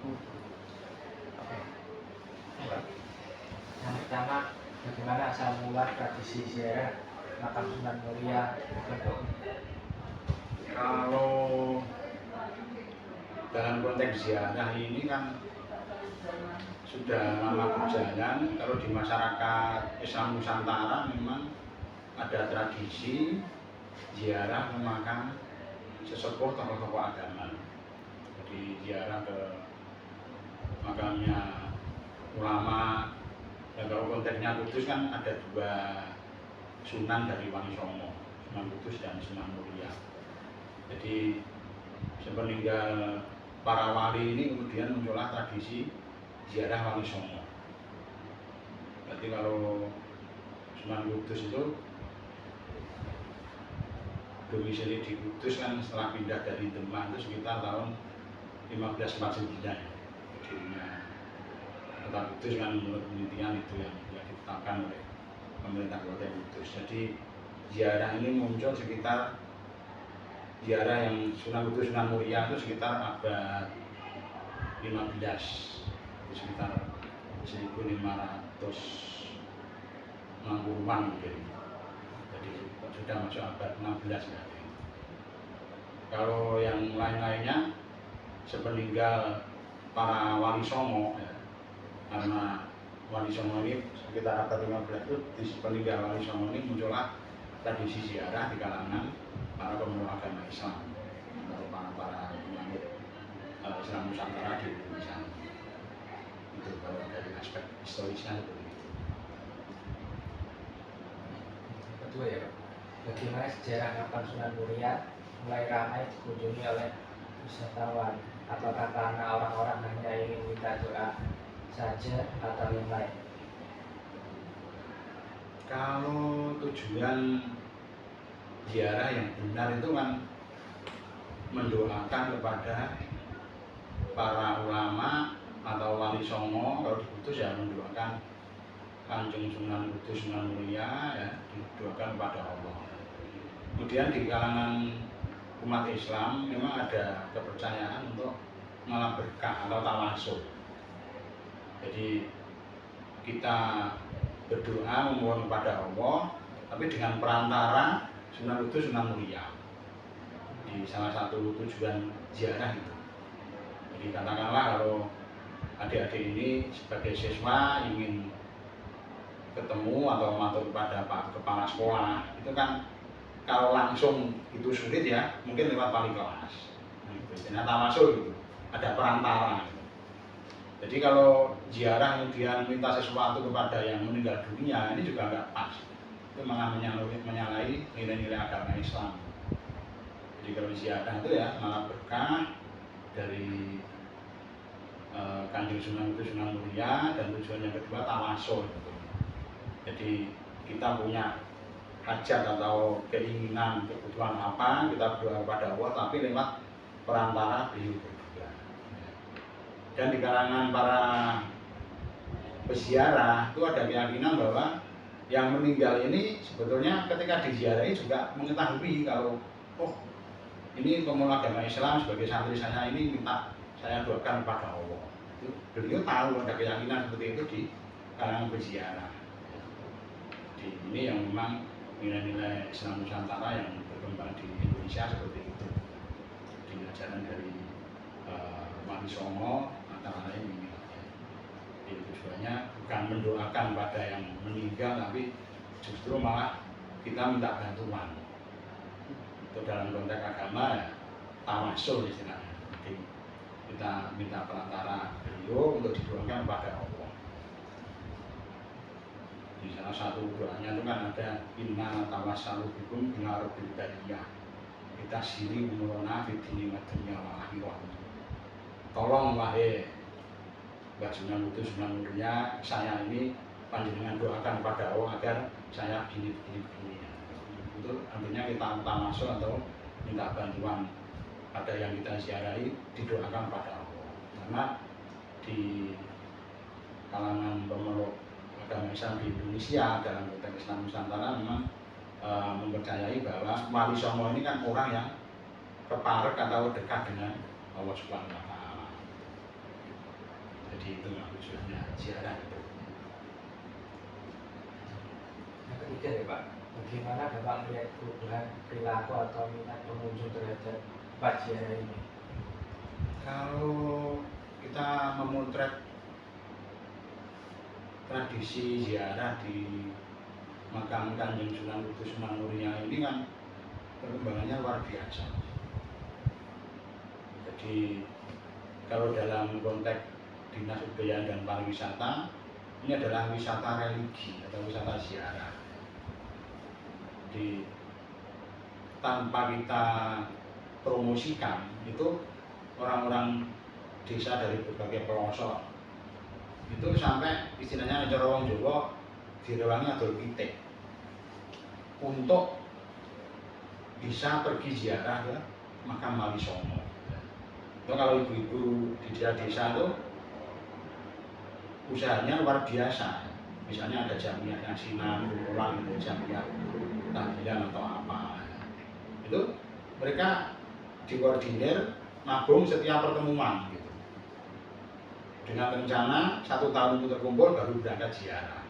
Oke. Yang pertama, bagaimana asal mula tradisi ziarah makam Sunan Muria dibentuk? Kalau dalam konteks ziarah ini kan sudah lama berjalan. Kalau di masyarakat Islam Nusantara memang ada tradisi ziarah ke makam sesepuh tokoh-tokoh agama. Jadi ziarah ke makamnya ulama. Dan kalau konteksnya Kudus kan ada dua sunan dari Wali Songo, Sunan Kudus dan Sunan Muria. Jadi sepeninggal para wali ini kemudian muncullah tradisi ziarah Wali Songo. Berarti kalau Sunan Kudus itu domisili di Kudus kan setelah pindah dari Demak itu sekitar tahun 1549 ya. Berdirinya Kota Kudus kan menurut penelitian itu yang ditetapkan oleh pemerintah Kota Kudus. Jadi ziarah ini muncul sekitar ziarah yang Sunan Kudus Sunan Muria itu sekitar abad 15, sekitar 1560-an mungkin. Jadi sudah masuk abad 16 berarti. Kalau yang lain-lainnya sepeninggal para Wali Songo ya, karena Wali Songo ini sekitar abad 15 itu di sepeninggal Wali Songo ini muncullah tradisi ziarah di kalangan para pemeluk agama Islam atau para penganut Islam Nusantara di Indonesia. Itu kalau dari aspek historisnya seperti itu. Kedua ya Pak, bagaimana sejarah makam Sunan Muria mulai ramai dikunjungi oleh wisatawan? Apakah karena orang-orang hanya ingin minta doa saja atau yang lain? Kalau tujuan ziarah yang benar itu kan mendoakan kepada para ulama atau Wali Songo. Kalau di Kudus ya mendoakan Kanjeng Sunan Kudus Sunan Muria ya, didoakan kepada Allah. Kemudian di kalangan umat Islam memang ada kepercayaan untuk malam berkah atau tawasul. Jadi kita berdoa memohon kepada Allah, tapi dengan perantara Sunan Kudus Sunan Muria. Di salah satu tujuan ziarah itu. Jadi katakanlah kalau adik-adik ini sebagai siswa ingin ketemu atau matur kepada Pak Kepala Sekolah, itu kan kalau langsung itu sulit ya, mungkin lewat wali kelas. Ternyata tawasul gitu, ada perantara. Gitu. Jadi kalau ziarah kemudian minta sesuatu kepada yang meninggal dunia, ini juga nggak pas. Itu malah menyalahi nilai-nilai agama Islam. Jadi kalau ziarah itu ya malah berkah dari Kanjeng Sunan Kudus Sunan Muria, dan tujuan yang kedua tawasul. Gitu. Jadi kita punya hajat atau keinginan kebutuhan apa, kita berdoa kepada Allah, tapi lewat perantara beliau berdua. Dan di kalangan para peziarah itu ada keyakinan bahwa yang meninggal ini sebetulnya ketika diziarahi juga mengetahui kalau oh ini pemeluk agama Islam sebagai santri saya ini minta saya doakan kepada Allah. Beliau tahu ada keyakinan seperti itu di kalangan peziarah. Jadi ini yang memang nilai-nilai Islam Nusantara yang berkembang di Indonesia seperti itu. Di ajaran dari Wali Songo antara lain ini. Jadi tujuannya bukan mendoakan pada yang meninggal, tapi justru malah kita minta bantuan. Itu dalam konteks agama ya, tawasul istilahnya. Jadi kita minta perantara beliau untuk didoakan kepada Allah. Di salah satu doanya itu kan ada inna tawassalu bikum ila rabbil bariyah. Kita siri umurona fi dini wa dunya wal akhirah. Tolong wahai Mbak Sunan Kudus Sunan Muria, saya ini panjenengan doakan kepada Allah agar saya begini. Itu artinya kita tawasul atau minta bantuan pada yang kita ziarahi, didoakan pada Allah. Karena di kalangan pemeluk agama Islam di Indonesia dalam konteks Islam Nusantara memang mempercayai bahwa Wali Songo ini kan orang yang keparek atau dekat dengan Allah Subhanahu wa Ta'ala. Jadi itu tujuannya ziarah itu. Yang ketiga ya Pak, bagaimana Bapak melihat perubahan perilaku atau minat pengunjung terhadap tempat ziarah ini? Kalau kita memotret tradisi ziarah di makam Kanjeng Sunan Kudus Manurnya ini kan perkembangannya luar biasa. Jadi kalau dalam konteks Dinas Kebudayaan dan Pariwisata, ini adalah wisata religi atau wisata ziarah. Jadi tanpa kita promosikan itu orang-orang desa dari berbagai pelosok itu sampai istilahnya cara wong Jawa direwangi adol pitik untuk bisa pergi ziarah ke makam Wali Songo. Itu kalau ibu-ibu di desa itu usahanya luar biasa. Misalnya ada jamiah yang sinan, ulang itu jamiah tahlilan atau apa. Itu mereka dikoordinir nabung setiap pertemuan gitu. Dengan rencana 1 tahun itu terkumpul baru berangkat ziarah.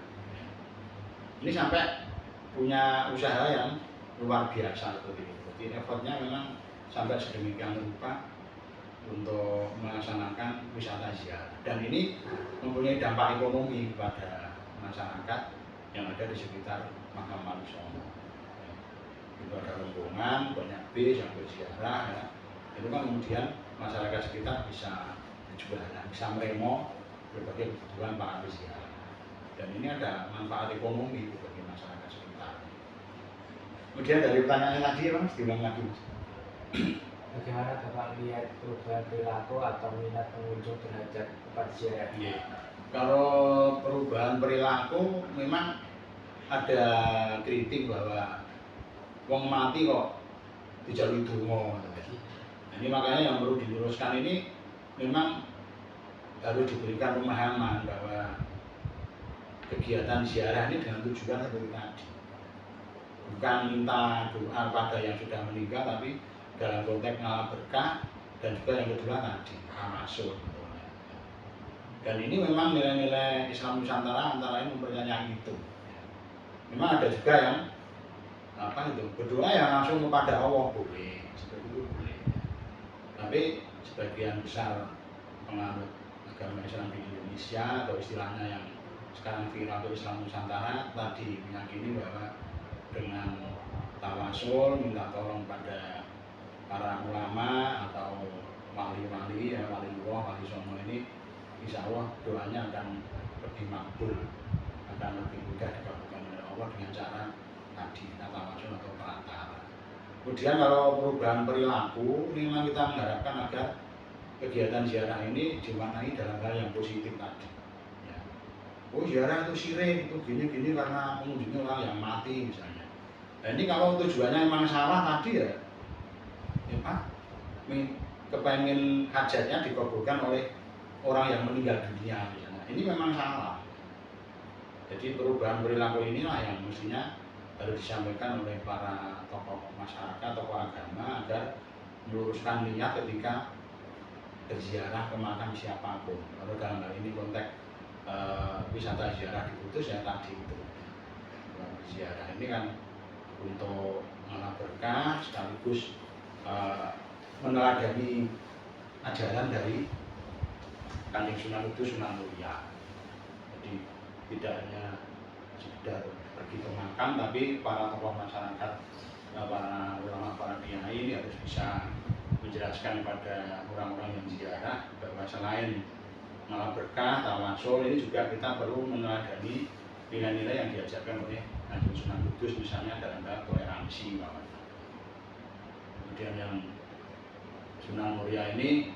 Ini sampai punya usaha yang luar biasa seperti itu. Jadi effortnya memang sampai sedemikian rupa untuk melaksanakan wisata ziarah. Dan ini mempunyai dampak ekonomi kepada masyarakat yang ada di sekitar makam Wali Songo. Itu ada rombongan, banyak bis yang berziarah ya. Itu kan kemudian masyarakat sekitar bisa berjualan, bisa meremo berbagai kebutuhan para berziarah. Dan ini ada manfaat ekonomi bagi masyarakat sekitar. Kemudian dari pertanyaannya tadi ya Mas, diulang lagi Mas. Bagaimana Bapak melihat perubahan perilaku atau minat pengunjung terhadap tempat ziarah? Yeah. Kalau perubahan perilaku memang ada kritik bahwa wong mati kok dijalui donga. Nah, ini makanya yang perlu diluruskan ini memang harus diberikan pemahaman bahwa kegiatan ziarah ini dengan tujuan seperti tadi. Bukan minta doa pada yang sudah meninggal, tapi dalam konteks ngalah berkah, dan juga yang kedua tadi tawasul. Dan ini memang nilai-nilai Islam Nusantara antara lain mempercayai itu. Memang ada juga yang berdoa yang langsung kepada Allah boleh, seperti itu boleh. Tapi sebagian besar penganut agama Islam di Indonesia atau istilahnya yang sekarang viral atau Islam Nusantara tadi meyakini bahwa dengan tawasul minta tolong pada para ulama atau wali-wali ya, wali-wali, wali songo ini insya Allah doanya akan lebih makbul, akan lebih mudah dikabulkan oleh Allah dengan cara tadi tawasul atau perantara. Kemudian kalau perubahan perilaku ini memang kita mengharapkan agar kegiatan ziarah ini dimaknai dalam hal yang positif tadi. Ya. Oh ziarah itu syirik, itu gini-gini karena mengunjungi orang yang mati misalnya. Nah ini kalau tujuannya memang salah tadi ya Pak, kepengen hajatnya dikabulkan oleh orang yang meninggal dunia misalnya. Ini memang salah. Jadi perubahan perilaku inilah yang mestinya harus disampaikan oleh para tokoh masyarakat, tokoh agama agar meluruskan niat ketika berziarah ke makam siapapun. Kalau dalam hal ini konteks wisata ziarah di Kudus ya tadi itu. Ziarah ini kan untuk mengalah berkah sekaligus meneladani ajaran dari Kanjeng Sunan Kudus Sunan Muria. Jadi tidak hanya sekedar pergi ke makam, tapi para tokoh masyarakat, para ulama, para kiai ini harus bisa menjelaskan kepada orang-orang yang ziarah bahwa selain malah berkah, tawasul, ini juga kita perlu meneladani nilai-nilai yang diajarkan oleh Kanjeng Sunan Kudus, misalnya dalam hal toleransi. Kemudian yang Sunan Muria ini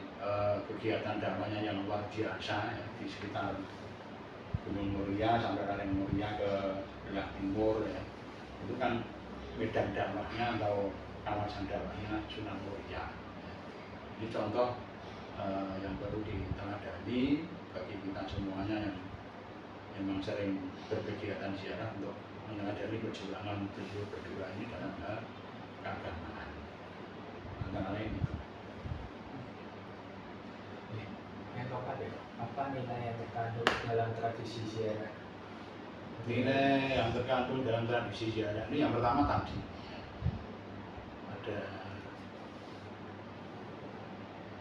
kegiatan dakwahnya yang luar biasa ya, di sekitar Gunung Muria sampai Lereng Muria ke wilayah timur ya. Itu kan medan dakwahnya atau kawasan dakwahnya Sunan Muria. Ini contoh yang perlu diteladani bagi kita semuanya yang memang sering berkegiatan ziarah untuk meneladani perjuangan beliau berdua ini dalam hal keagamaan. Antara lain itu. Yang keempat ya, Apa nilai yang terkandung dalam tradisi ziarah? Nilai yang terkandung dalam tradisi ziarah ini yang pertama tadi ada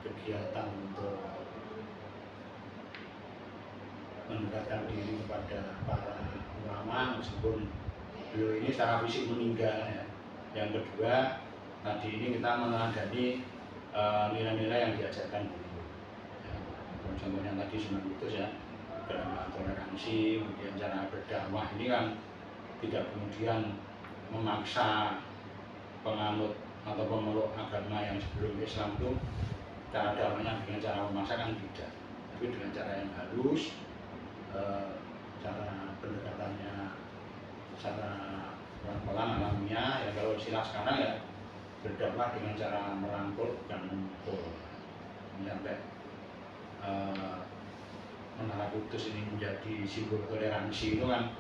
kegiatan untuk mendekatkan diri kepada para ulama meskipun beliau ini secara fisik meninggal ya. Yang kedua tadi ini kita meneladani nilai-nilai yang diajarkan beliau ya. Contohnya tadi Sunan Kudus ya, agama toleransi, kemudian cara berdakwah ini kan tidak kemudian memaksa penganut atau pemeluk agama yang sebelum Islam itu cara dakwahnya dengan cara memaksa kan tidak, tapi dengan cara yang halus, cara pendekatannya secara pelan-pelan alamiah ya. Kalau istilah sekarang ya berdakwah dengan cara merangkul dan memukul sampai Menara Kudus ini menjadi simbol toleransi. Itu kan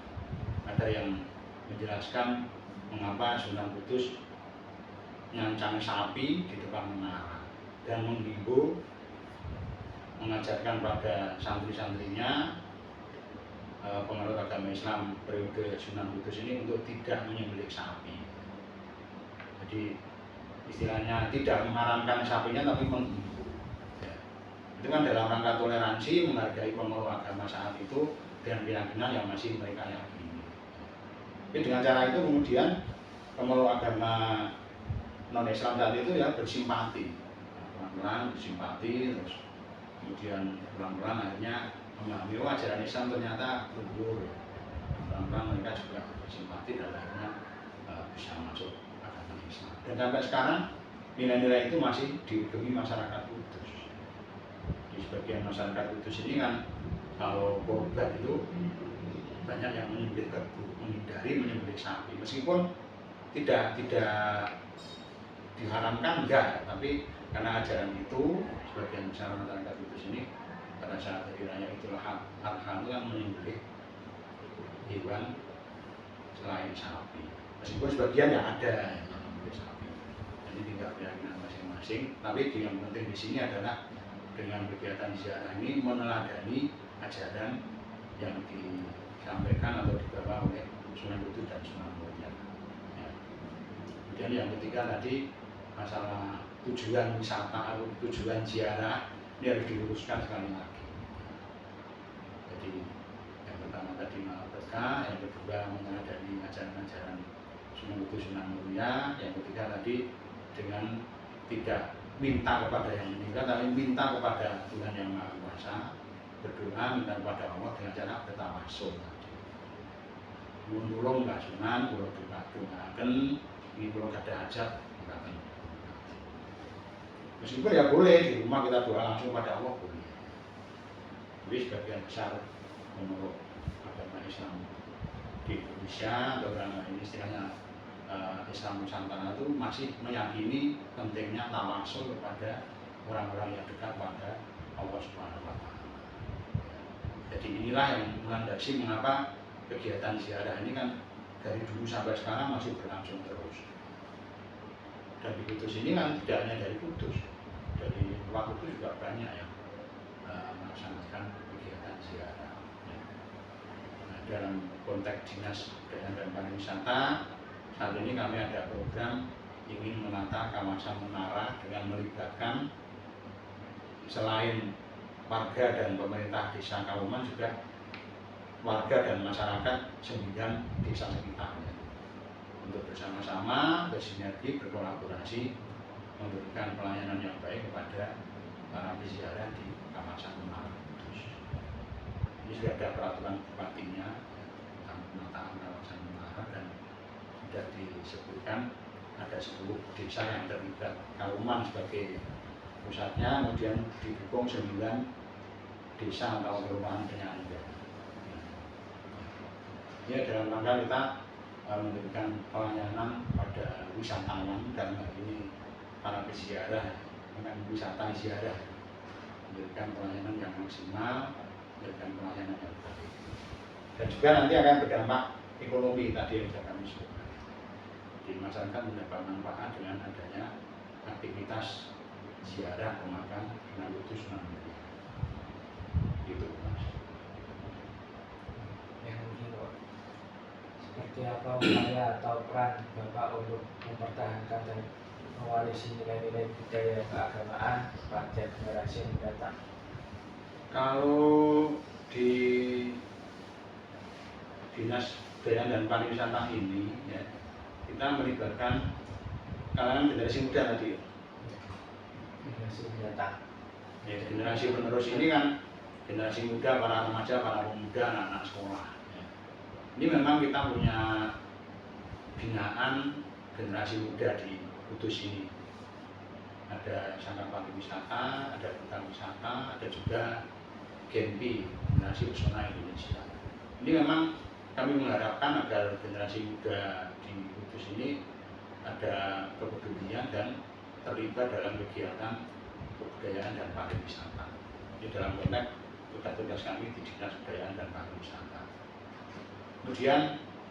ada yang menjelaskan mengapa Sunan Kudus nyancang sapi di depan menara dan menghimbau mengajarkan pada santri-santrinya penganut agama Islam periode Sunan Kudus ini untuk tidak menyembelih sapi. Jadi istilahnya tidak mengharamkan sapinya tapi menghimbau ya. Itu kan dalam rangka toleransi, menghargai pemeluk agama saat itu dengan keyakinan yang masih mereka yakini. Tapi dengan cara itu kemudian pemeluk agama non Islam saat itu ya bersimpati, pelan-pelan bersimpati, terus kemudian pelan-pelan akhirnya memahami ajaran Islam ternyata luhur. Pelan-pelan mereka juga bersimpati dan akhirnya bisa masuk agama Islam. Dan sampai sekarang nilai-nilai itu masih dihukumi masyarakat Kudus. Di sebagian masyarakat Kudus ini kan kalau korban itu banyak yang menyembelih kerbau, menghindari menyembelih sapi, meskipun tidak diharamkan enggak, tapi karena ajaran itu sebagian besar masyarakat Kudus ini pada saat hari raya Idul Adha itu kan menyembelih hewan selain sapi, meskipun sebagian ya ada yang menyembelih sapi. Jadi tinggal keyakinan masing-masing. Tapi yang penting di sini adalah dengan kegiatan ziarah ini meneladani ajaran yang disampaikan atau dibawa oleh Sunan Kudus dan Sunan Muria. Ya. Kemudian yang ketiga tadi masalah tujuan wisata atau tujuan ziarah ini harus diluruskan sekali lagi. Jadi yang pertama tadi berkah, yang kedua meneladani ajaran-ajaran Sunan Kudus Sunan Muria, yang ketiga tadi dengan tidak minta kepada yang meninggal tapi minta kepada Tuhan Yang Maha Kuasa, berdoa minta kepada Allah dengan cara bertawasul tadi. Nulung Mbah Sunan, kula doaken ini kula gadah hajat. Meskipun ya boleh di rumah kita doa langsung pada Allah boleh. Tapi sebagian besar menurut agama Islam di Indonesia atau dalam ini istilahnya Islam Nusantara itu masih meyakini pentingnya tawasul kepada orang-orang yang dekat pada Allah Subhanahu Wa Taala. Jadi inilah yang melandasi mengapa kegiatan ziarah ini kan dari dulu sampai sekarang masih berlangsung terus. Dan di Kudus ini kan tidak hanya dari Kudus, dari luar Kudus juga banyak yang melaksanakan kegiatan ziarah. Nah, dalam konteks Dinas Kebudayaan dan Pariwisata, saat ini kami ada program ingin menata kawasan menara dengan melibatkan selain warga dan pemerintah desa Kauman juga warga dan masyarakat 9 desa sekitarnya untuk bersama-sama bersinergi berkolaborasi memberikan pelayanan yang baik kepada para peziarah di kawasan Menara Kudus. Ini sudah ada peraturan bupatinya tentang penataan kawasan Menara dan sudah disebutkan ada 10 desa yang terlibat, Kauman sebagai pusatnya, kemudian didukung 9 desa atau perumahan penyangga. Ini dalam rangka kita memberikan pelayanan pada wisatawan dalam hal ini para peziarah, dengan wisata ziarah, memberikan pelayanan yang maksimal, memberikan pelayanan yang baik, dan juga nanti akan berdampak ekonomi tadi yang sudah kami sebutkan. Di masyarakat mendapat manfaat dengan adanya aktivitas ziarah ke makam Sunan Kudus Sunan Muria. apa upaya atau peran Bapak untuk mempertahankan dan mewarisi nilai-nilai budaya keagamaan pada generasi mendatang? Kalau di Dinas Kebudayaan dan Pariwisata ini ya, kita melibatkan kalangan generasi muda tadi. Generasi mendatang. Ya, generasi penerus ini kan generasi muda, para remaja, para pemuda, anak-anak sekolah. Ya. Ini memang kita punya binaan generasi muda di Kudus ini. Ada Sanggar Pariwisata, ada Duta Wisata, ada juga Genpi, Generasi Pesona Indonesia. Ini memang kami mengharapkan agar generasi muda di Kudus ini ada kepedulian dan terlibat dalam kegiatan kebudayaan dan pariwisata. Ini dalam konteks tugas-tugas kami di Dinas Kebudayaan dan Pariwisata. Kemudian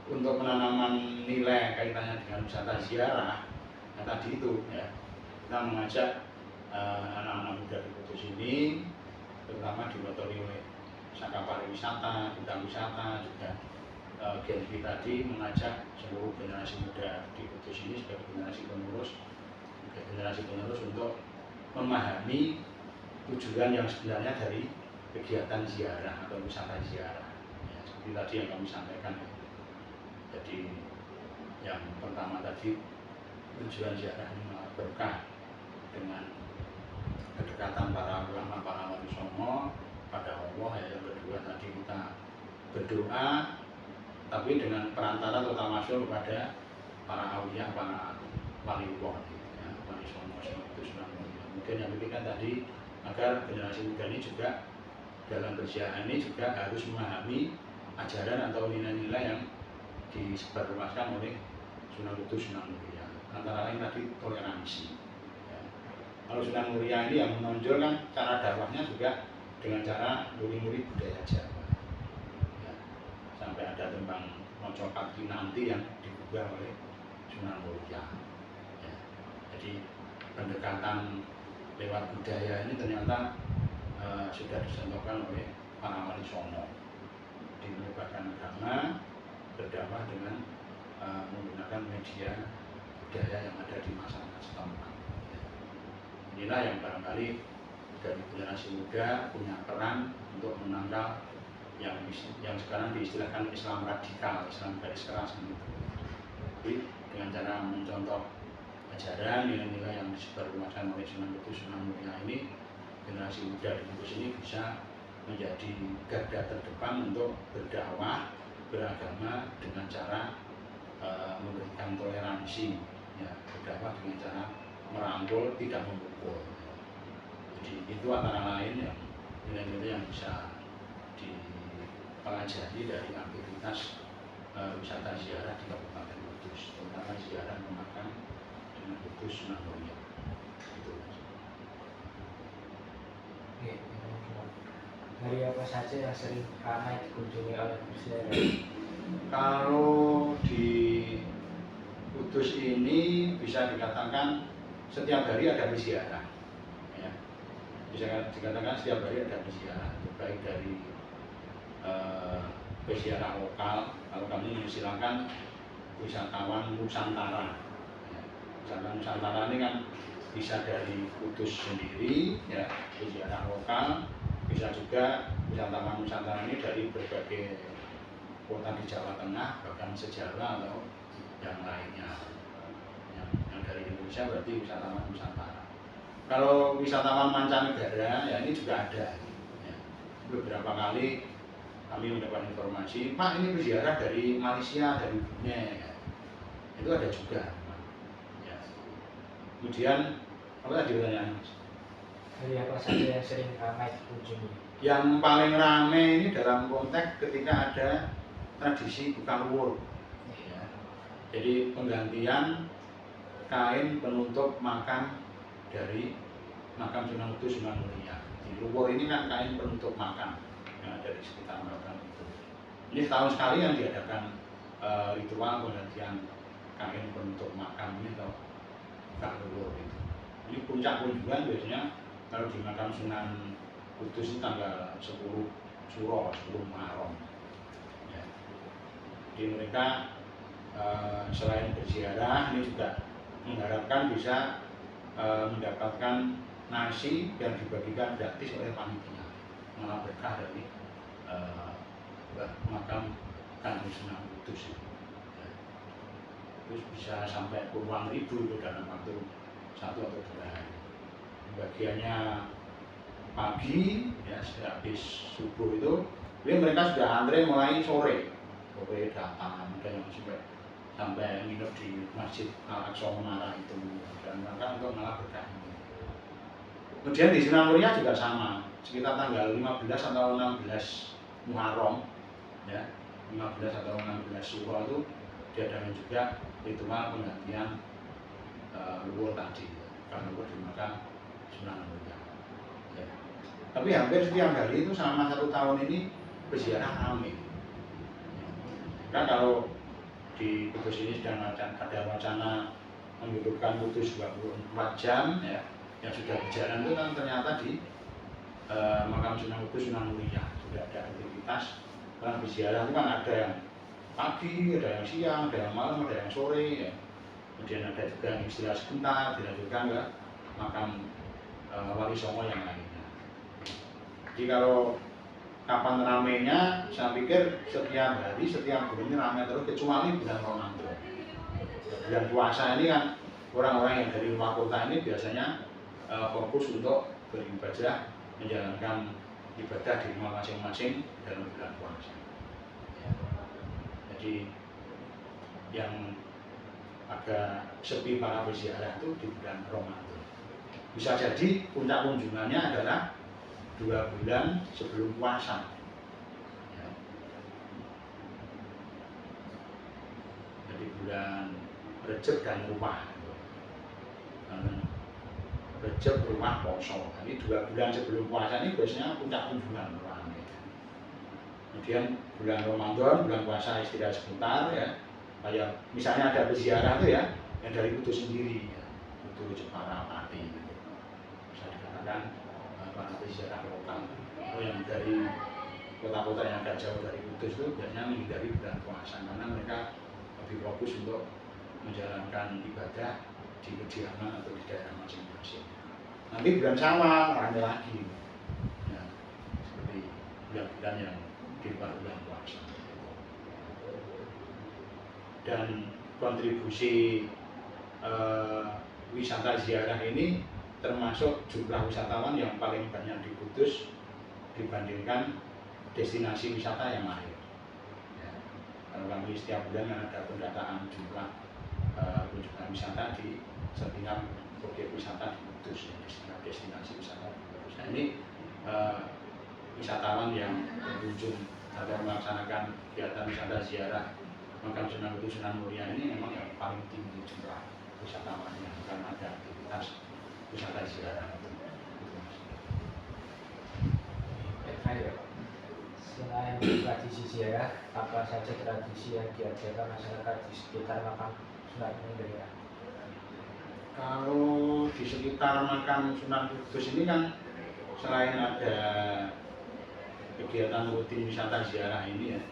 untuk penanaman nilai kaitannya dengan wisata ziarah, yang tadi itu ya, kita mengajak anak-anak muda di Kudus ini, terutama dimotori oleh Sanggar Pariwisata, Duta Wisata, juga Genpi tadi mengajak seluruh generasi muda di Kudus ini sebagai generasi penerus untuk memahami tujuan yang sebenarnya dari kegiatan ziarah atau wisata ziarah. Ya, seperti tadi yang kami sampaikan. Jadi yang pertama tadi tujuan ziarah ini berkah dengan kedekatan para ulama, para wali songo pada Allah. Ya, yang kedua tadi kita berdoa, tapi dengan perantara atau tawasul kepada para aulia, para wali Allah, ya, wali songo, itu sunnah. Kemudian yang ketiga tadi agar generasi muda ini juga dalam berziarah ini juga harus memahami ajaran atau nilai-nilai yang disebarluaskan oleh Sunan Kudus, Sunan Muria. Antara lain tadi toleransi. Ya. Kalau Sunan Muria ini yang menonjolkan cara dakwahnya juga dengan cara muri-muri budaya Jawa. Ya. Sampai ada tembang Mojopati nanti yang digubah oleh Sunan Muria. Ya. Jadi pendekatan lewat budaya ini ternyata sudah disentuhkan oleh para wali songo, melibatkan agama, berdakwah dengan menggunakan media budaya yang ada di masyarakat setempat. Inilah yang barangkali dari generasi muda punya peran untuk menangkal yang sekarang diistilahkan Islam radikal, Islam garis keras gitu. Jadi dengan cara mencontoh ajaran, nilai-nilai yang disebarluaskan oleh Sunan Kudus, Sunan Muria ini, generasi muda di Kudus ini bisa menjadi garda terdepan untuk berdakwah, beragama dengan cara memberikan toleransi, ya, berdakwah dengan cara merangkul, tidak memukul. Jadi itu antara lain yang nilai-nilai yang bisa dipelajari dari aktivitas wisata ziarah di Kabupaten Kudus, terutama ziarah memakam Sunan Kudus, Sunan Muria. Itu. Hari apa saja yang sering ramai dikunjungi oleh peziarah? Kalau di Kudus ini bisa dikatakan setiap hari ada peziarah. Ya. Bisa dikatakan setiap hari ada peziarah, baik dari peziarah lokal, kalau kami mengistilahkan wisatawan Nusantara. Ya. Wisatawan Nusantara ini kan bisa dari Kudus sendiri, ya, peziarah lokal, bisa juga wisatawan Nusantara ini dari berbagai kota di Jawa Tengah, bahkan se-Jawa atau yang lainnya. Yang dari Indonesia berarti wisatawan Nusantara. Kalau wisatawan mancanegara, ya ini juga ada. Ya. Beberapa kali kami mendapat informasi, Pak ini peziarah dari Malaysia, dari Brunei. Ya. Itu ada juga. Ya. Kemudian, apa tadi pertanyaannya? Hari apa saja yang sering ramai dikunjungi? Yang paling ramai ini dalam konteks ketika ada tradisi buka luwur. Ya. Jadi penggantian kain penutup makam dari makam Sunan Kudus, Sunan Muria. Di luwur ini kan kain penutup makam yang ada di sekitar makam itu. Ini setahun sekali yang diadakan ritual penggantian kain penutup makam ini atau buka luwur itu. Ini puncak kunjungan biasanya kalau di makam Sunan Kudus ini tanggal 10 Suro, 10 Muharram. Ya. Jadi mereka selain berziarah ini juga mengharapkan bisa mendapatkan nasi yang dibagikan gratis oleh panitia, malah berkah dari makam Kanjeng Sunan Kudus. Terus bisa sampai puluhan ribu itu dalam waktu 1 atau 2 hari. Bagiannya pagi ya, habis subuh itu mereka sudah antre mulai sore datang, ada yang sampai nginep di Masjid Al-Aqsa Menara itu, dan mereka untuk malah berkah. Kemudian di Sunan Muria juga sama, sekitar tanggal 15 atau 16 Muharram ya, 15 atau 16 Syawal itu diadakan juga ritual penggantian luhur tadi, karena luhur di makam Sunan Muria ya. Tapi hampir setiap hari itu selama 1 tahun ini berziarah ramai. Nah, kalau di Kudus ini sedang ada wacana menghidupkan Kudus 24 jam ya, yang sudah berjalan itu kan ternyata di makam Sunan Kudus Sunan Muria sudah ada aktivitas. Karena berziarah itu kan ada yang pagi, ada yang siang, ada yang malam, ada yang sore ya. Kemudian ada juga yang istirahat sebentar, dilanjutkan ke makam Wali Songo yang lainnya. Jadi kalau kapan ramenya, saya pikir setiap hari, setiap bulan ini ramai terus, kecuali bulan Ramadan. Bulan puasa ini kan orang-orang yang dari luar kota ini biasanya fokus untuk beribadah, menjalankan ibadah di rumah masing-masing dalam bulan puasa. Jadi yang agak sepi para berziarah itu di bulan Ramadan. Bisa jadi puncak kunjungannya adalah 2 bulan sebelum puasa. Ya. Jadi bulan Rejab dan Rumah. Rejab, Rumah, Poso. Ini 2 bulan sebelum puasa ini biasanya puncak kunjungan orang. Kemudian bulan Ramadan, bulan puasa istirahat sebentar ya. Kayak misalnya ada berziarah itu ya, yang dari Kudus sendiri ya, Kudus Jepara Pati. Bisa dikatakan para berziarah lokal. Yang dari kota-kota yang agak jauh dari Kudus itu biasanya menghindari bulan puasa karena mereka lebih fokus untuk menjalankan ibadah di kediaman atau di daerah masing-masing. Nanti bulan Syawal ramai lagi, ya, seperti bulan-bulan yang di luar bulan puasa. Dan kontribusi wisata ziarah ini termasuk jumlah wisatawan yang paling banyak di Kudus dibandingkan destinasi wisata yang lain. Ya. Kalau kami setiap bulan ada pendataan jumlah kunjungan wisata di setiap objek wisata di Kudus, destinasi wisata di Kudus. Nah, ini wisatawan yang berkunjung atau melaksanakan kegiatan wisata ziarah makam Sunan Kudus Sunan Muria ini memang yang paling tinggi jumlah wisatawannya karena ada aktivitas wisata ziarah. Selain tradisi ziarah, apa saja tradisi yang diajarkan masyarakat di sekitar makam Sunan Muria? Kalau di sekitar makam Sunan Kudus ini kan selain ada kegiatan rutin wisata ziarah ini ya,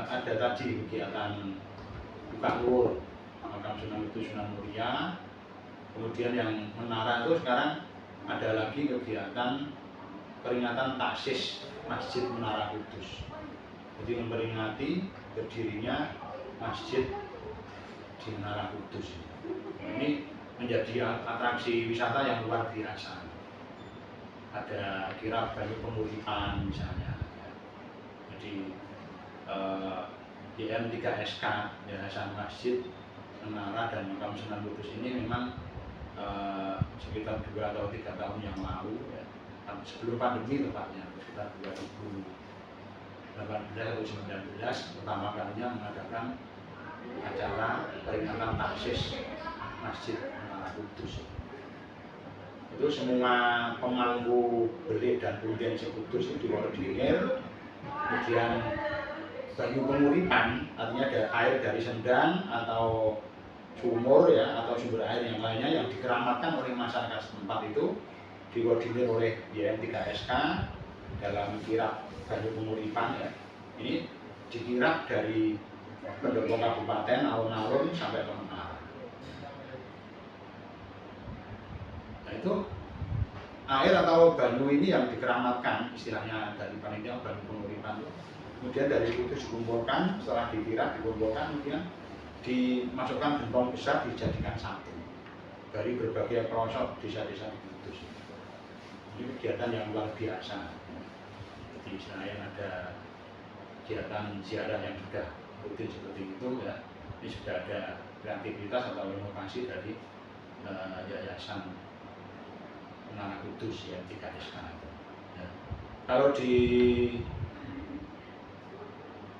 ada tadi kegiatan buka luhur makam Sunan Kudus Sunan Muria. Kemudian yang menara itu sekarang ada lagi kegiatan peringatan taksis Masjid Menara Kudus. Jadi memperingati berdirinya masjid di Menara Kudus. Ini menjadi atraksi wisata yang luar biasa. Ada kirab Banyu Penguripan misalnya. Jadi YM3SK, Yayasan Masjid Menara dan Makam Sunan Kudus ini memang sekitar 2 atau 3 tahun yang lalu ya, sebelum pandemi tepatnya, sekitar 2018 atau 2019 pertama kalinya mengadakan acara peringatan taksis Masjid Menara Kudus. Itu semua pemangku belit dan punden sekudus itu dikoordinir. Kemudian Banyu Penguripan, artinya ada air dari sendang atau sumur ya, atau sumber air yang lainnya yang dikeramatkan oleh masyarakat setempat itu dikoordinir oleh YM3SK dalam kirab Banyu Penguripan ya. Ini dikirab dari pendopo kabupaten, alun-alun sampai ke Menara. Nah itu air atau banyu ini yang dikeramatkan, istilahnya dari panitia banyu penguripan. Kemudian dari Kudus dikumpulkan, setelah dikira dikumpulkan, kemudian dimasukkan gentong besar dijadikan satu dari berbagai pelosok desa-desa di Kudus. Ini kegiatan yang luar biasa. Jadi istilahnya ada kegiatan ziarah yang sudah rutin seperti itu ya. Ini sudah ada kreativitas atau inovasi dari Yayasan Menara Kudus yang dikadeskan. Ya. Kalau di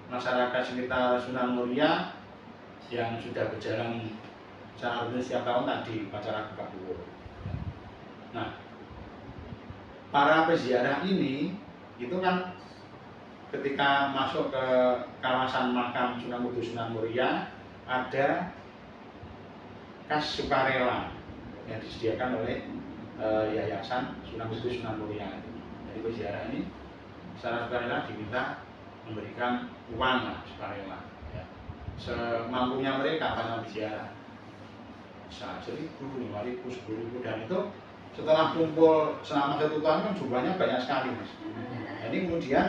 masyarakat sekitar Sunan Muria yang sudah berjalan secara rutin setiap tahun tadi upacara buka buku. Nah, para peziarah ini itu kan ketika masuk ke kawasan makam Sunan Kudus Sunan Muria ada kas sukarela yang disediakan oleh Yayasan Sunan Kudus Sunan Muria. Jadi peziarah ini secara sukarela diminta memberikan uang lah sukarela ya. Semampunya mereka karena berziarah bisa 1.000, 5.000, 10.000 dan itu setelah kumpul selama 1 tahun kan jumlahnya banyak sekali Mas. Jadi kemudian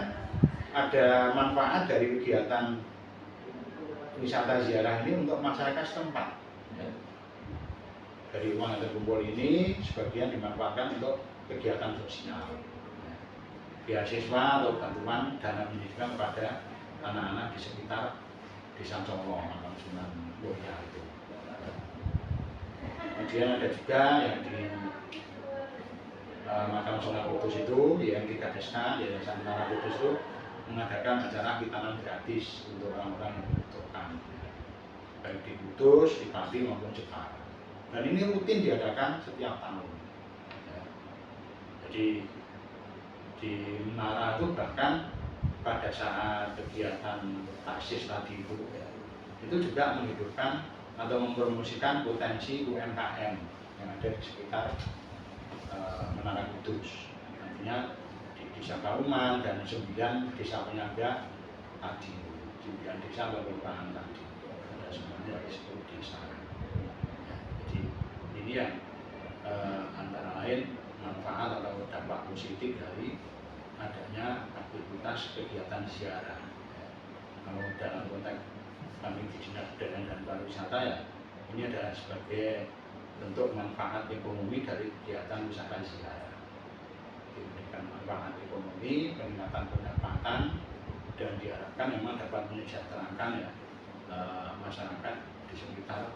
ada manfaat dari kegiatan wisata ziarah ini untuk masyarakat setempat ya. Dari uang yang terkumpul ini sebagian dimanfaatkan untuk kegiatan sosial, beasiswa atau bantuan dana pendidikan kepada anak-anak di sekitar Desa Colo, makam Sunan Muria itu. Kemudian ada juga yang di makam Sunan Kudus itu yang dikadeskan Yayasan Menara Kudus itu mengadakan acara hitanan gratis untuk orang-orang yang membutuhkan, baik di Kudus, di Pati maupun Jepara. Dan ini rutin diadakan setiap tahun. Ya. Jadi di Menara itu bahkan pada saat kegiatan taksis tadi itu juga menghidupkan atau mempromosikan potensi UMKM yang ada di sekitar Menara Kudus. Nantinya di Desa Kauman dan 9 desa penyangga tadi, 9 desa kelurahan tadi, ada semuanya dari 10 desa. Jadi ini yang antara lain manfaat atau dampak positif dari adanya aktivitas kegiatan ziarah. Kalau dalam konteks kami di Dinas Kebudayaan dan Pariwisata ya, ini adalah sebagai bentuk manfaat ekonomi dari kegiatan wisata ziarah. Diberikan manfaat ekonomi, peningkatan pendapatan, dan diharapkan memang dapat mensejahterakan ya masyarakat di sekitar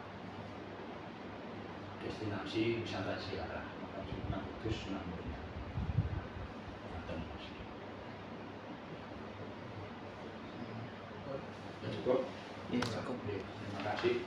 destinasi wisata ziarah makam Sunan Kudus Sunan Muria. Ya cukup. Iya, cukup. Terima kasih.